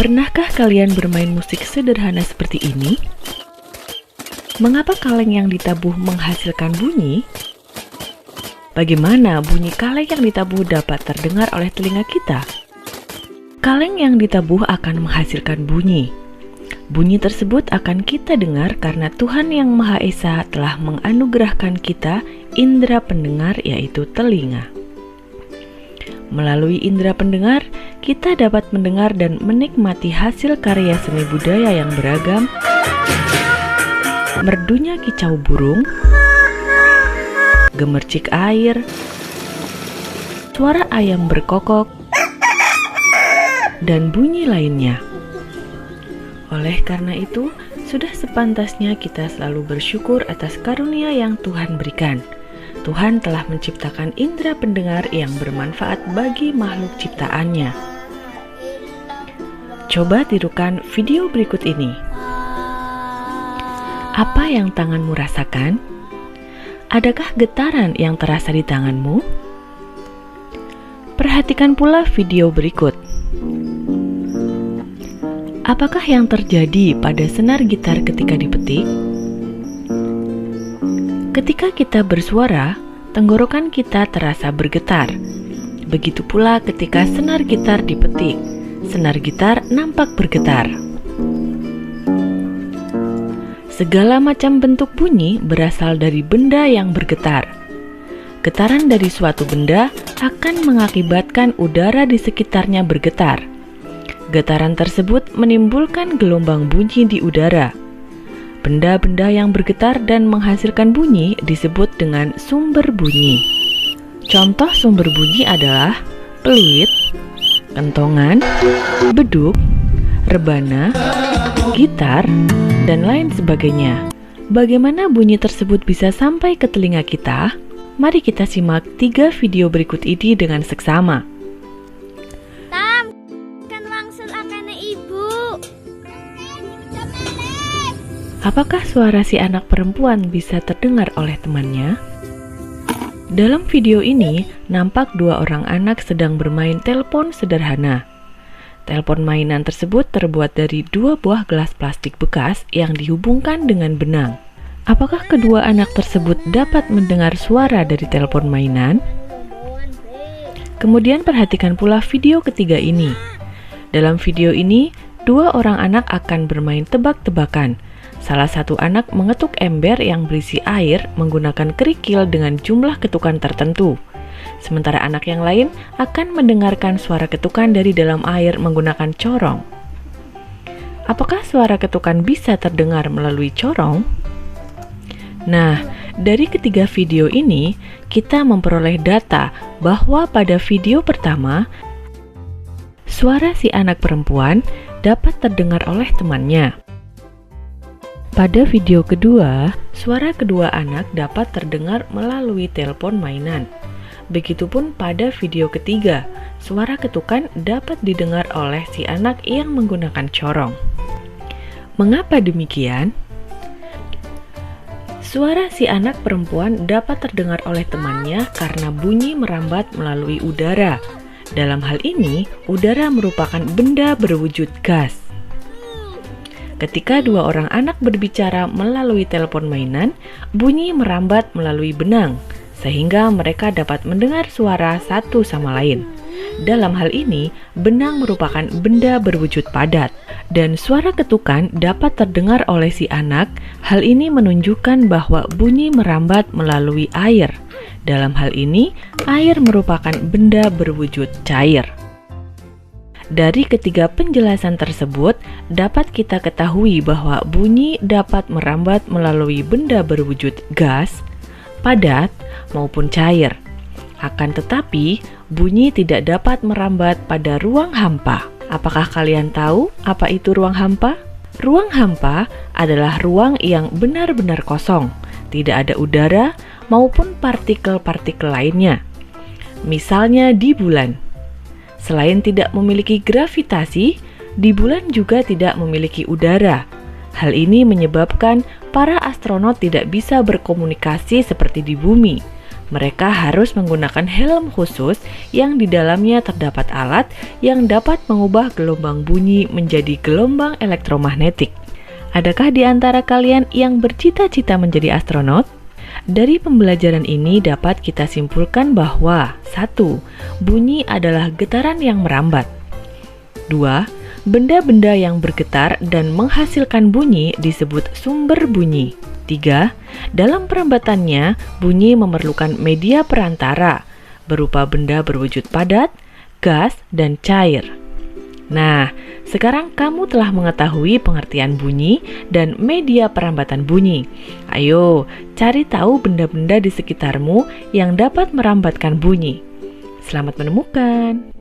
Pernahkah kalian bermain musik sederhana seperti ini? Mengapa kaleng yang ditabuh menghasilkan bunyi? Bagaimana bunyi kaleng yang ditabuh dapat terdengar oleh telinga kita? Kaleng yang ditabuh akan menghasilkan bunyi. Bunyi tersebut akan kita dengar karena Tuhan Yang Maha Esa telah menganugerahkan kita indera pendengar, yaitu telinga. Melalui indera pendengar, kita dapat mendengar dan menikmati hasil karya seni budaya yang beragam, merdunya kicau burung, gemercik air, suara ayam berkokok, dan bunyi lainnya. Oleh karena itu, sudah sepantasnya kita selalu bersyukur atas karunia yang Tuhan berikan. Tuhan telah menciptakan indera pendengar yang bermanfaat bagi makhluk ciptaannya. Coba tirukan video berikut ini. Apa yang tanganmu rasakan? Adakah getaran yang terasa di tanganmu? Perhatikan pula video berikut. Apakah yang terjadi pada senar gitar ketika dipetik? Ketika kita bersuara, tenggorokan kita terasa bergetar. Begitu pula ketika senar gitar dipetik, senar gitar nampak bergetar. Segala macam bentuk bunyi berasal dari benda yang bergetar. Getaran dari suatu benda akan mengakibatkan udara di sekitarnya bergetar. Getaran tersebut menimbulkan gelombang bunyi di udara. Benda-benda yang bergetar dan menghasilkan bunyi disebut dengan sumber bunyi. Contoh sumber bunyi adalah peluit, kentongan, beduk, rebana, gitar, dan lain sebagainya. Bagaimana bunyi tersebut bisa sampai ke telinga kita? Mari kita simak 3 video berikut ini dengan seksama. Tam, kan langsung akan ibu. Apakah suara si anak perempuan bisa terdengar oleh temannya? Dalam video ini, nampak 2 orang anak sedang bermain telepon sederhana. Telepon mainan tersebut terbuat dari 2 buah gelas plastik bekas yang dihubungkan dengan benang. Apakah kedua anak tersebut dapat mendengar suara dari telepon mainan? Kemudian perhatikan pula video ketiga ini. Dalam video ini, 2 orang anak akan bermain tebak-tebakan. Salah satu anak mengetuk ember yang berisi air menggunakan kerikil dengan jumlah ketukan tertentu. Sementara anak yang lain akan mendengarkan suara ketukan dari dalam air menggunakan corong. Apakah suara ketukan bisa terdengar melalui corong? Nah, dari ketiga video ini, kita memperoleh data bahwa pada video pertama, suara si anak perempuan dapat terdengar oleh temannya. Pada video kedua, suara kedua anak dapat terdengar melalui telepon mainan. Begitupun pada video ketiga, suara ketukan dapat didengar oleh si anak yang menggunakan corong. Mengapa demikian? Suara si anak perempuan dapat terdengar oleh temannya karena bunyi merambat melalui udara. Dalam hal ini, udara merupakan benda berwujud gas. Ketika 2 orang anak berbicara melalui telepon mainan, bunyi merambat melalui benang, sehingga mereka dapat mendengar suara satu sama lain. Dalam hal ini, benang merupakan benda berwujud padat, dan suara ketukan dapat terdengar oleh si anak. Hal ini menunjukkan bahwa bunyi merambat melalui air. Dalam hal ini, air merupakan benda berwujud cair. Dari ketiga penjelasan tersebut, dapat kita ketahui bahwa bunyi dapat merambat melalui benda berwujud gas, padat, maupun cair. Akan tetapi, bunyi tidak dapat merambat pada ruang hampa. Apakah kalian tahu apa itu ruang hampa? Ruang hampa adalah ruang yang benar-benar kosong, tidak ada udara maupun partikel-partikel lainnya. Misalnya di bulan. Selain tidak memiliki gravitasi, di bulan juga tidak memiliki udara. Hal ini menyebabkan para astronot tidak bisa berkomunikasi seperti di bumi. Mereka harus menggunakan helm khusus yang di dalamnya terdapat alat yang dapat mengubah gelombang bunyi menjadi gelombang elektromagnetik. Adakah di antara kalian yang bercita-cita menjadi astronot? Dari pembelajaran ini dapat kita simpulkan bahwa 1. Bunyi adalah getaran yang merambat. 2. Benda-benda yang bergetar dan menghasilkan bunyi disebut sumber bunyi. 3. Dalam perambatannya, bunyi memerlukan media perantara berupa benda berwujud padat, gas, dan cair. Nah, sekarang kamu telah mengetahui pengertian bunyi dan media perambatan bunyi. Ayo, cari tahu benda-benda di sekitarmu yang dapat merambatkan bunyi. Selamat menemukan!